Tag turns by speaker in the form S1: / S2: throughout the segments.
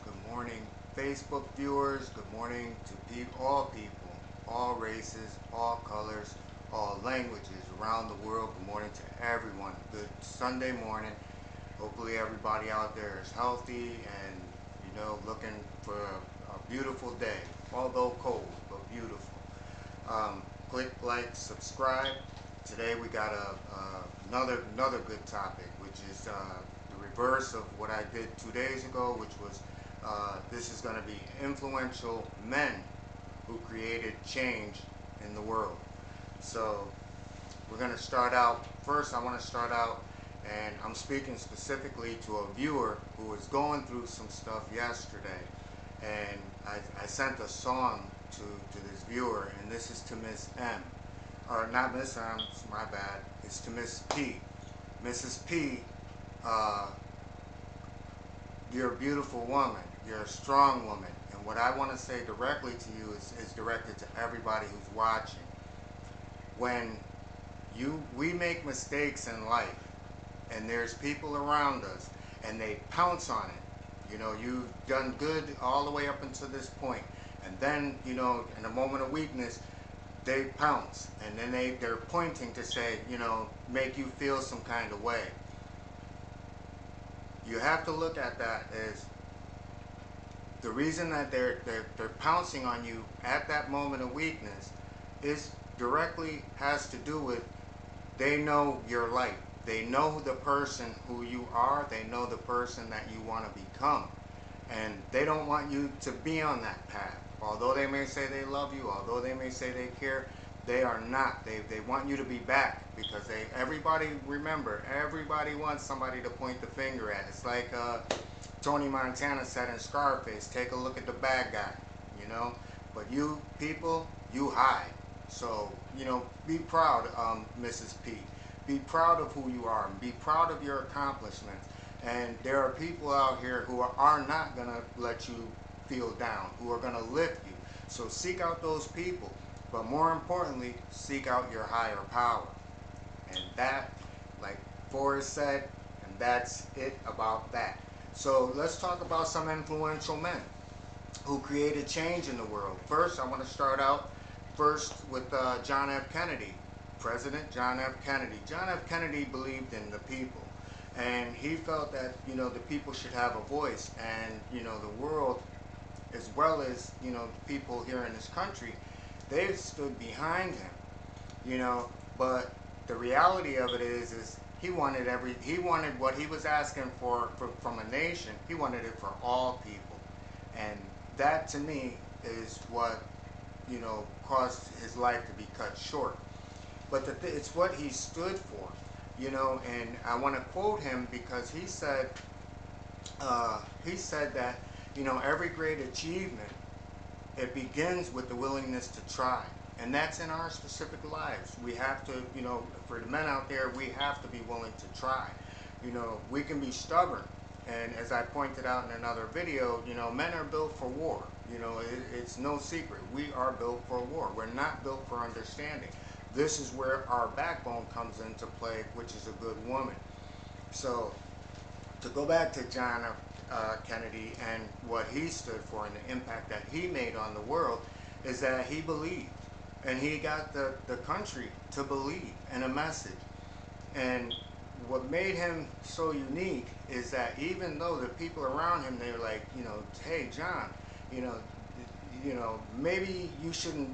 S1: Good morning, Facebook viewers. Good morning to all people, all races, all colors, all languages around the world. Good morning to everyone. Good Sunday morning. Hopefully everybody out there is healthy and, looking for a beautiful day. Although cold, but beautiful. Click like, subscribe. Today we got another good topic, which is the reverse of what I did 2 days ago, which was this is going to be influential men who created change in the world. So we're going to start out. First, I want to start out, and I'm speaking specifically to a viewer who was going through some stuff yesterday, and I sent a song to this viewer, and this is to Miss M. Or not Miss M, it's my bad. It's to Miss P. Mrs. P, you're a beautiful woman. You're a strong woman. And what I want to say directly to you is directed to everybody who's watching. When we make mistakes in life, and there's people around us, and they pounce on it. You've done good all the way up until this point, and then, in a moment of weakness, they pounce, and then they're pointing to say, make you feel some kind of way. You have to look at that as the reason that they're pouncing on you at that moment of weakness is directly has to do with they know your life. They know the person who you are. They know the person that you want to become. And they don't want you to be on that path. Although they may say they love you, although they may say they care, they are not. They want you to be back, because everybody, remember, everybody wants somebody to point the finger at. It's like Tony Montana said in Scarface, take a look at the bad guy, But you people, you hide. So, be proud, Mrs. P. Be proud of who you are, and be proud of your accomplishments. And there are people out here who are not going to let you feel down, who are going to lift you. So seek out those people. But more importantly, seek out your higher power. And that, like Forrest said, and that's it about that. So let's talk about some influential men who created change in the world. First, I want to start out with John F. Kennedy. President John F. Kennedy. John F. Kennedy believed in the people, and he felt that the people should have a voice, and the world, as well as the people here in this country, they stood behind him. But the reality of it is he wanted what he was asking for from a nation. He wanted it for all people, and that to me is what caused his life to be cut short. But it's what he stood for, and I want to quote him, because he said that, every great achievement, it begins with the willingness to try. And that's in our specific lives. We have to, for the men out there, we have to be willing to try. We can be stubborn. And as I pointed out in another video, men are built for war. It's no secret. We are built for war. We're not built for understanding. This is where our backbone comes into play, which is a good woman. So, to go back to John F. Kennedy and what he stood for and the impact that he made on the world, is that he believed. And he got the country to believe in a message. And what made him so unique is that even though the people around him, they're like, hey, John, maybe you shouldn't,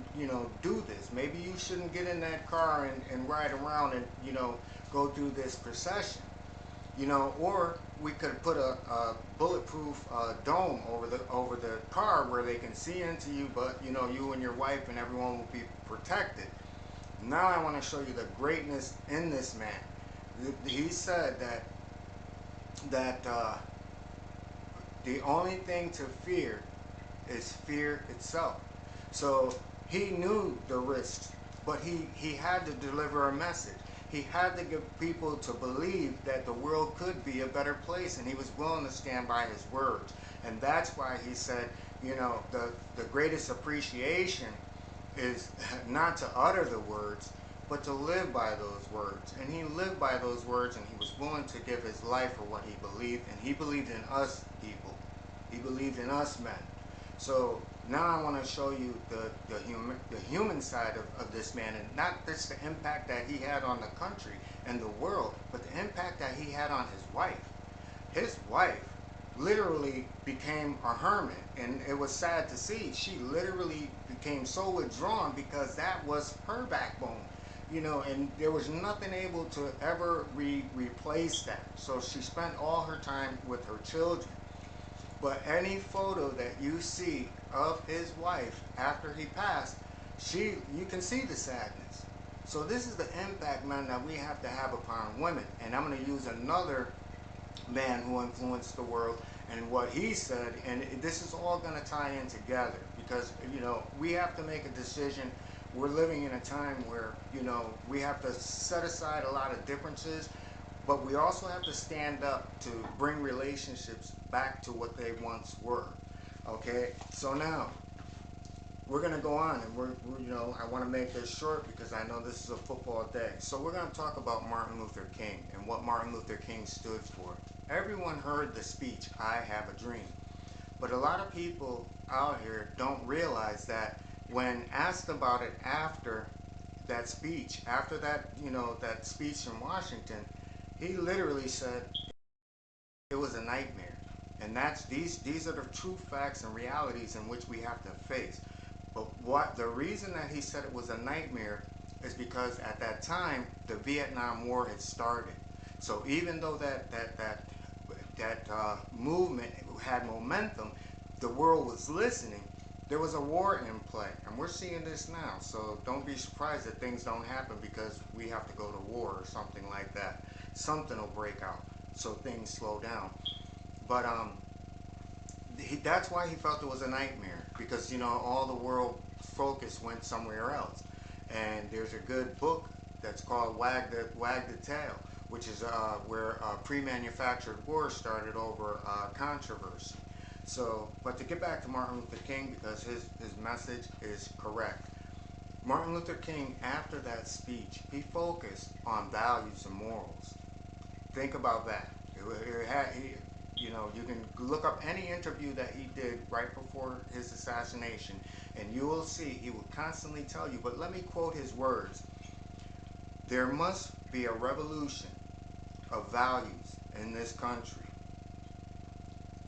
S1: do this. Maybe you shouldn't get in that car and ride around and, go through this procession. Or we could put a bulletproof dome over the car where they can see into you, but, you and your wife and everyone will be protected. Now I want to show you the greatness in this man. He said that the only thing to fear is fear itself. So he knew the risks, but he had to deliver a message. He had to get people to believe that the world could be a better place, and he was willing to stand by his words. And that's why he said, the greatest appreciation is not to utter the words, but to live by those words. And he lived by those words, and he was willing to give his life for what he believed, and he believed in us people. He believed in us men. So now I want to show you the human side of this man, and not just the impact that he had on the country and the world, but the impact that he had on his wife. His wife literally became a hermit, and it was sad to see. She literally became so withdrawn because that was her backbone, and there was nothing able to ever replace that. So she spent all her time with her children. But any photo that you see of his wife after he passed, you can see the sadness. So this is the impact, man, that we have to have upon women. And I'm going to use another man who influenced the world and what he said, and this is all going to tie in together, because we have to make a decision. We're living in a time where we have to set aside a lot of differences, but we also have to stand up to bring relationships back to what they once were. Okay, so now we're going to go on, and I want to make this short because I know this is a football day. So we're going to talk about Martin Luther King and what Martin Luther King stood for. Everyone heard the speech, "I have a dream." But a lot of people out here don't realize that when asked about it after that speech, after that speech in Washington, he literally said it was a nightmare. And these are the true facts and realities in which we have to face. But the reason that he said it was a nightmare is because at that time the Vietnam War had started. So even though that movement had momentum, the world was listening. There was a war in play, and we're seeing this now. So don't be surprised that things don't happen because we have to go to war or something like that. Something will break out, so things slow down. But that's why he felt it was a nightmare, because all the world focus went somewhere else. And there's a good book that's called Wag the Tail, which is where pre-manufactured war started over controversy. So, but to get back to Martin Luther King, because his message is correct. Martin Luther King, after that speech, he focused on values and morals. Think about that. You can look up any interview that he did right before his assassination, and you will see he will constantly tell you, but let me quote his words: "There must be a revolution of values in this country.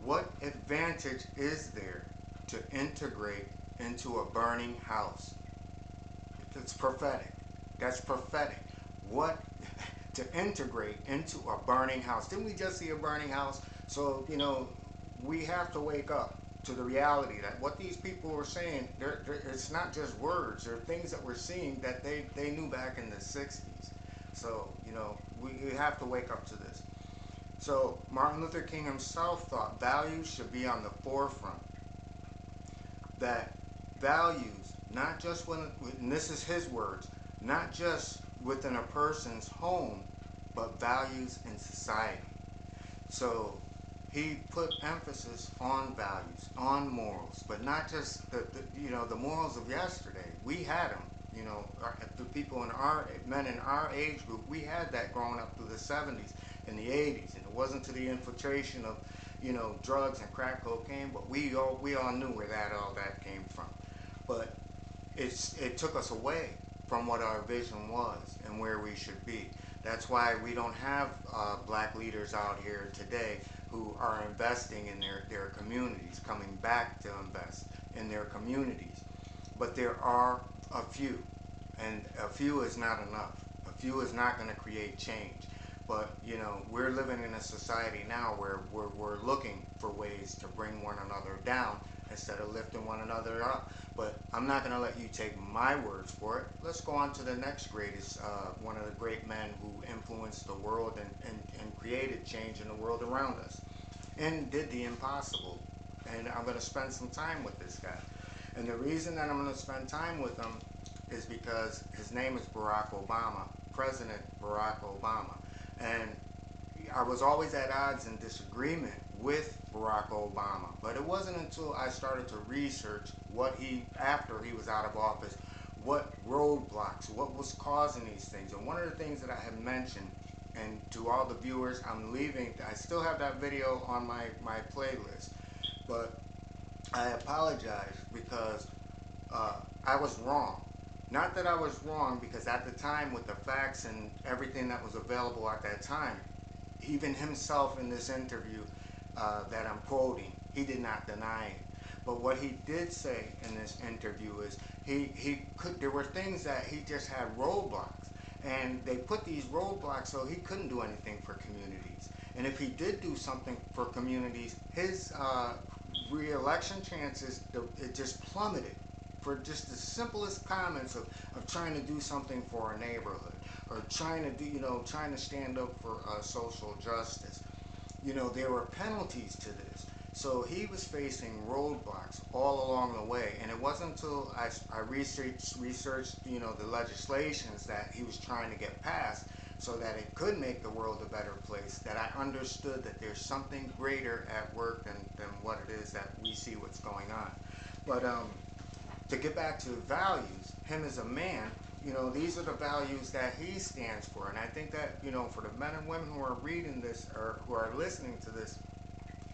S1: What advantage is there to integrate into a burning house?" It's prophetic. That's prophetic. What to integrate into a burning house? Didn't we just see a burning house? So we have to wake up to the reality that what these people were saying, it's not just words. They're things that we're seeing that they knew back in the 60s. So we have to wake up to this. So Martin Luther King himself thought values should be on the forefront. That values, not just and this is his words, not just within a person's home, but values in society. So he put emphasis on values, on morals, but not just the morals of yesterday. We had them. The people men in our age group, we had that growing up through the 70s and the 80s, and it wasn't to the infiltration of drugs and crack cocaine, but we all knew where all that came from. But it took us away from what our vision was and where we should be. That's why we don't have black leaders out here today who are investing in their communities, coming back to invest in their communities. But there are a few, and a few is not enough. A few is not going to create change. But we're living in a society now where we're looking for ways to bring one another down instead of lifting one another up. But I'm not going to let you take my words for it. Let's go on to the next greatest, one of the great men who influenced the world and created change in the world around us and did the impossible. And I'm going to spend some time with this guy. And the reason that I'm going to spend time with him is because his name is Barack Obama, President Barack Obama. And I was always at odds and disagreement with Barack Obama, but it wasn't until I started to research after he was out of office, what roadblocks, what was causing these things. And one of the things that I had mentioned, and to all the viewers, I still have that video on my playlist. But I apologize because I was wrong. Not that I was wrong, because at the time, with the facts and everything that was available at that time, even himself in this interview that I'm quoting, he did not deny it. But what he did say in this interview is he could, there were things that he just had roadblocks, and they put these roadblocks so he couldn't do anything for communities. And if he did do something for communities, his re-election chances, it just plummeted for just the simplest comments of trying to do something for a neighborhood, or trying to do, trying to stand up for social justice. There were penalties to this. So he was facing roadblocks all along the way. And it wasn't until I researched, the legislations that he was trying to get passed so that it could make the world a better place, that I understood that there's something greater at work than what it is that we see what's going on. But to get back to values, him as a man, these are the values that he stands for. And I think that, for the men and women who are reading this or who are listening to this,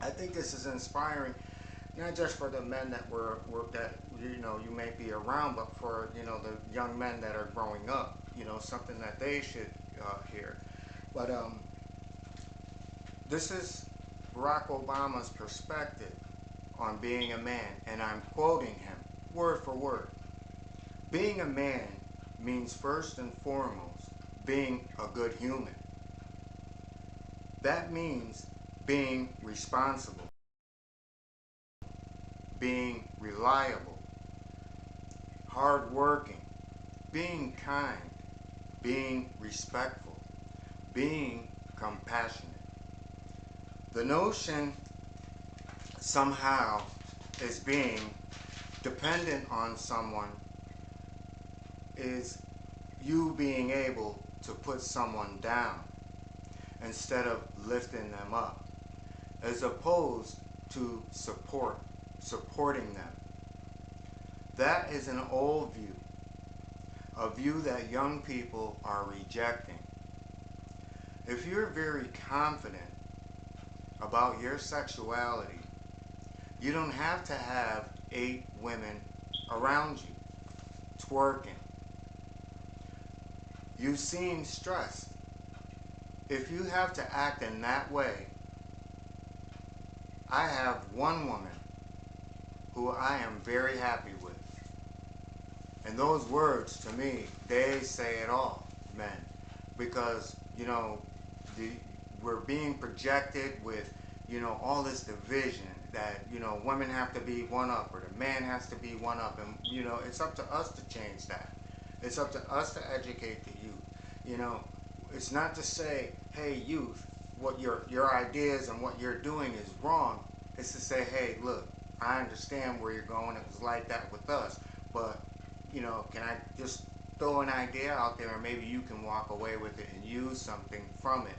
S1: I think this is inspiring, not just for the men that that you may be around, but for the young men that are growing up. Something that they should hear. But this is Barack Obama's perspective on being a man, and I'm quoting him word for word. Being a man means first and foremost being a good human. That means being responsible, being reliable, hardworking, being kind, being respectful, being compassionate. The notion somehow is being dependent on someone is you being able to put someone down instead of lifting them up, as opposed to supporting them. That is an old view, a view that young people are rejecting. If you're very confident about your sexuality, you don't have to have 8 women around you twerking. You seem stressed. If you have to act in that way, I have one woman who I am very happy with. And those words, to me, they say it all, men. Because, we're being projected with, all this division that, women have to be one up or the man has to be one up. And, it's up to us to change that. It's up to us to educate the youth. It's not to say, hey, youth, what your ideas and what you're doing is wrong. It's to say, hey, look, I understand where you're going. It was like that with us. But, can I just throw an idea out there and maybe you can walk away with it and use something from it.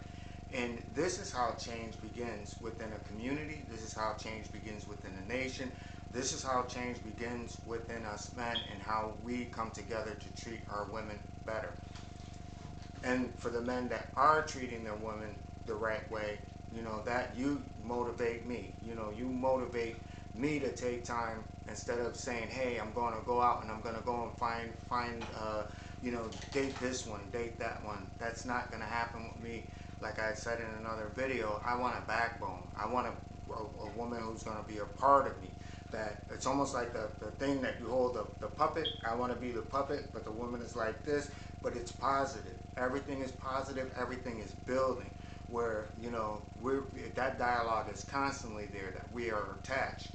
S1: And this is how change begins within a community. This is how change begins within a nation. This is how change begins within us men, and how we come together to treat our women better. And for the men that are treating their women the right way, that you motivate me. You motivate me to take time, instead of saying, hey, I'm going to go out and I'm going to go and find date this one, date that one. That's not going to happen with me. Like I said in another video, I want a backbone. I want a woman who's going to be a part of me. That it's almost like the thing that you hold the puppet. I want to be the puppet, but the woman is like this. But it's positive. Everything is positive. Everything is building. Where that dialogue is constantly there. That we are attached,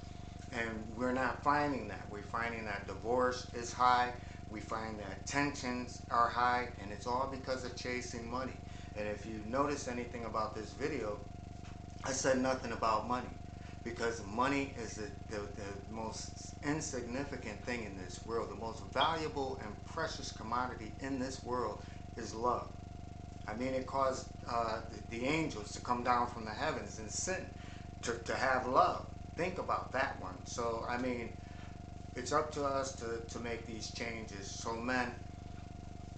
S1: and we're not finding that. We're finding that divorce is high. We find that tensions are high, and it's all because of chasing money. And if you notice anything about this video, I said nothing about money, because money is the most insignificant thing in this world. The most valuable and precious commodity in this world is love. I mean, it caused the angels to come down from the heavens and sin to have love. Think about that one. So, I mean, it's up to us to make these changes. So, men,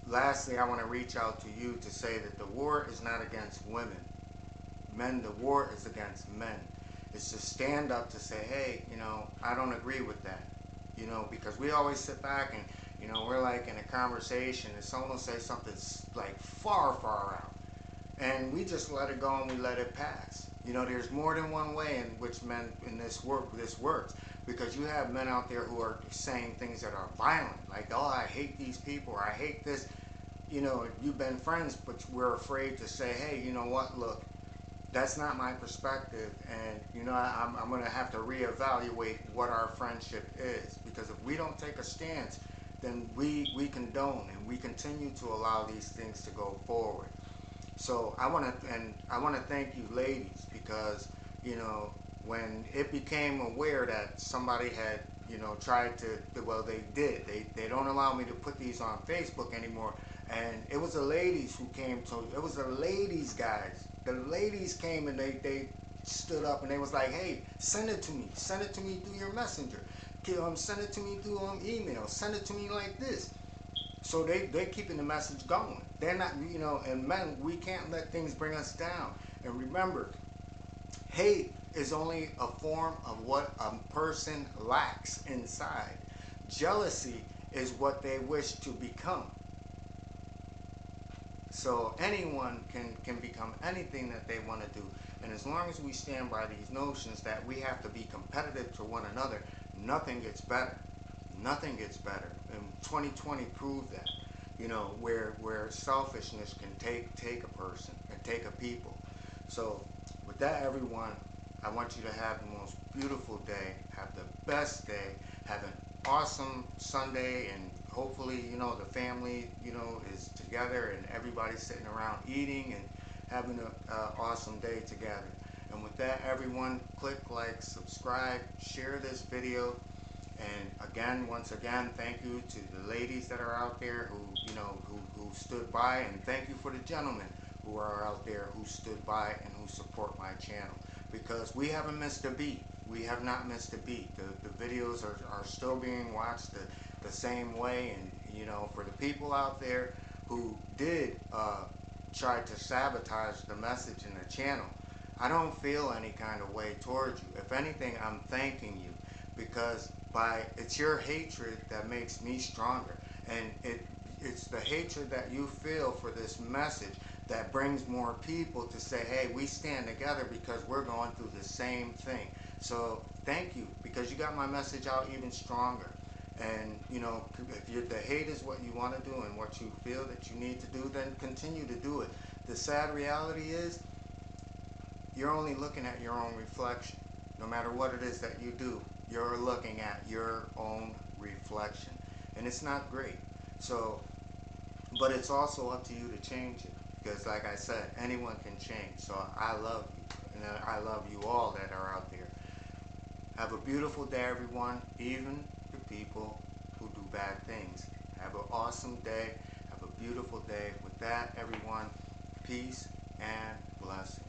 S1: lastly, I want to reach out to you to say that the war is not against women. Men, the war is against men. is to stand up to say, hey, you know, I don't agree with that. You know, because we always sit back and, you know, we're like in a conversation and someone will say something like far, far out. And we just let it go and we let it pass. You know, there's more than one way in which men in this works. Because you have men out there who are saying things that are violent, like, oh, I hate these people, or I hate this. You know, you've been friends, but we're afraid to say, hey, you know what, look, that's not my perspective, and you know, I'm going to have to reevaluate what our friendship is, because if we don't take a stance, then we condone and we continue to allow these things to go forward. So I want to thank you ladies, because you know, when it became aware that somebody had, you know, tried to, well, they don't allow me to put these on Facebook anymore, and it was the ladies who came to, it was the ladies, guys, the ladies came and they stood up and they was like, hey, send it to me through your messenger, send it to me through email, send it to me like this. So they're keeping the message going. They're not, you know, and men, we can't let things bring us down. And remember, hate is only a form of what a person lacks inside. Jealousy is what they wish to become. So anyone can become anything that they want to do. And as long as we stand by these notions that we have to be competitive to one another, nothing gets better. Nothing gets better. And 2020 proved that. You know, where selfishness can take a person and take a people. So with that, everyone, I want you to have the most beautiful day. Have the best day. Have an awesome Sunday, and hopefully, you know, the family, you know, is together and everybody's sitting around eating and having an awesome day together. And with that, everyone, click like, subscribe, share this video. And again, once again, thank you to the ladies that are out there who, you know, who stood by, and thank you for the gentlemen who are out there who stood by and who support my channel. Because we haven't missed a beat. We have not missed a beat. The videos are still being watched the same way. And, you know, for the people out there who did try to sabotage the message in the channel, I don't feel any kind of way towards you. If anything, I'm thanking you, because it's your hatred that makes me stronger, and it's the hatred that you feel for this message that brings more people to say, hey, we stand together because we're going through the same thing. So thank you, because you got my message out even stronger. And you know, if the hate is what you want to do and what you feel that you need to do, then continue to do it. The sad reality is, you're only looking at your own reflection. No matter what it is that you do, you're looking at your own reflection, and it's not great. So, but it's also up to you to change it, because like I said, anyone can change. So I love you, and I love you all that are out there. Have a beautiful day, everyone, even the people who do bad things. Have an awesome day. Have a beautiful day. With that, everyone, peace and blessings.